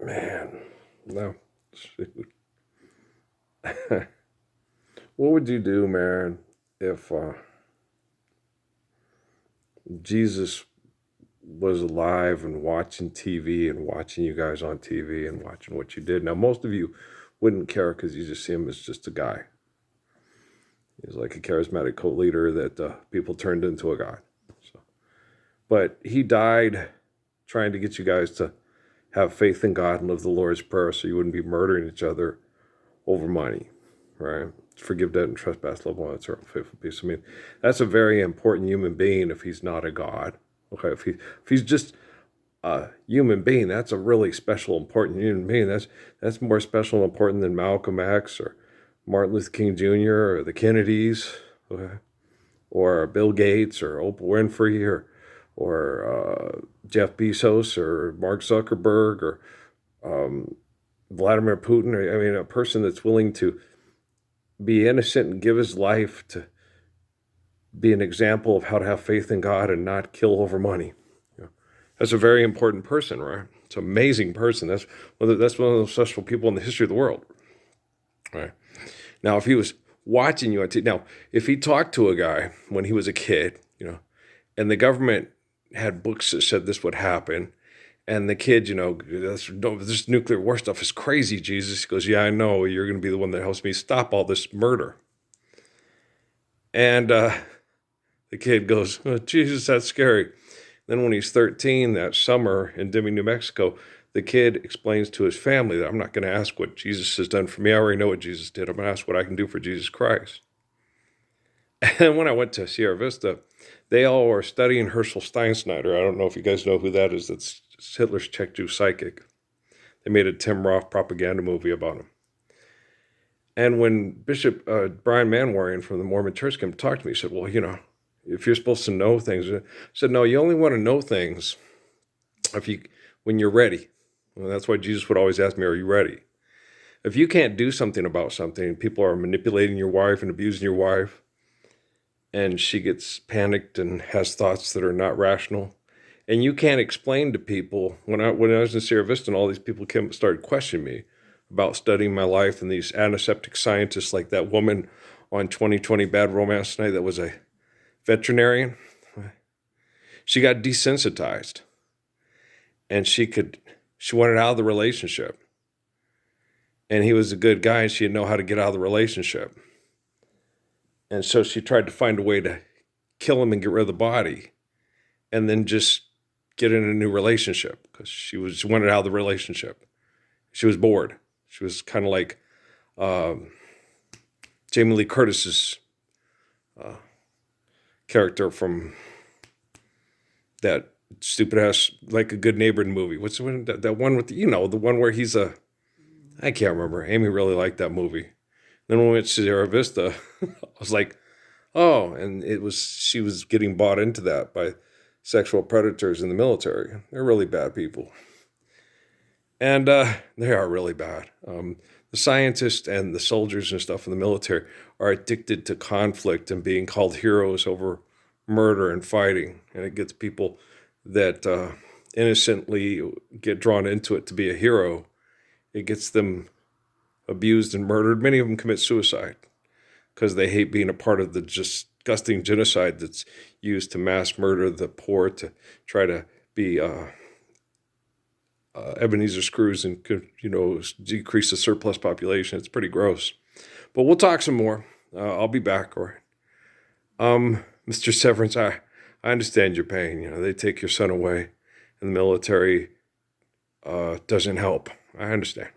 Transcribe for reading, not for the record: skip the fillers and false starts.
Man, no. Shoot. What would you do, man, if Jesus was alive and watching TV and watching you guys on TV and watching what you did? Now, most of you wouldn't care because you just see him as just a guy. He's like a charismatic cult leader that people turned into a god. So, but he died trying to get you guys to have faith in God and live the Lord's Prayer so you wouldn't be murdering each other over money, right? Forgive debt and trespass, love one another, faithful peace. I mean, that's a very important human being if he's not a God. Okay, if he's just a human being, that's a really special, important human being. That's more special and important than Malcolm X or Martin Luther King Jr. or the Kennedys, okay? Or Bill Gates or Oprah Winfrey or Jeff Bezos or Mark Zuckerberg or Vladimir Putin. I mean, a person that's willing to be innocent and give his life to be an example of how to have faith in God and not kill over money. That's a very important person, right? It's an amazing person. That's one of the special people in the history of the world, right? Now, if he was watching you on TV, now, if he talked to a guy when he was a kid, and the government had books that said this would happen, and the kid, this nuclear war stuff is crazy, Jesus. He goes, yeah, I know. You're going to be the one that helps me stop all this murder. And the kid goes, oh, Jesus, that's scary. Then when he's 13, that summer in Demi, New Mexico, the kid explains to his family that I'm not going to ask what Jesus has done for me. I already know what Jesus did. I'm going to ask what I can do for Jesus Christ. And when I went to Sierra Vista, they all were studying Herschel Steinschneider. I don't know if you guys know who that is. That's Hitler's Czech Jew psychic. They made a Tim Roth propaganda movie about him. And when Bishop Brian Manwarian from the Mormon Church came to talk to me, he said, well, if you're supposed to know things, I said, no, you only want to know things when you're ready. Well, that's why Jesus would always ask me, are you ready? If you can't do something about something, people are manipulating your wife and abusing your wife, and she gets panicked and has thoughts that are not rational, and you can't explain to people, when I was in Sierra Vista and all these people started questioning me about studying my life, and these antiseptic scientists like that woman on 2020 Bad Romance Tonight that was a veterinarian, she got desensitized, and she wanted out of the relationship, and he was a good guy, and she didn't know how to get out of the relationship. And so she tried to find a way to kill him and get rid of the body and then just get in a new relationship because she wanted out of the relationship. She was bored. She was kind of like Jamie Lee Curtis's character from that stupid ass, Like a Good Neighbor movie. What's the one, that one with, the one where he's I can't remember. Amy really liked that movie. Then when we went to Sierra Vista, I was like, oh, and she was getting bought into that by sexual predators in the military. They're really bad people. And they are really bad. The scientists and the soldiers and stuff in the military are addicted to conflict and being called heroes over murder and fighting. And it gets people that innocently get drawn into it to be a hero. It gets them abused and murdered. Many of them commit suicide because they hate being a part of the disgusting genocide that's used to mass murder the poor to try to be Ebenezer Scrooge and decrease the surplus population. It's pretty gross. But we'll talk some more. I'll be back. All right. Mr. Severance, I understand your pain. They take your son away, and the military doesn't help. I understand.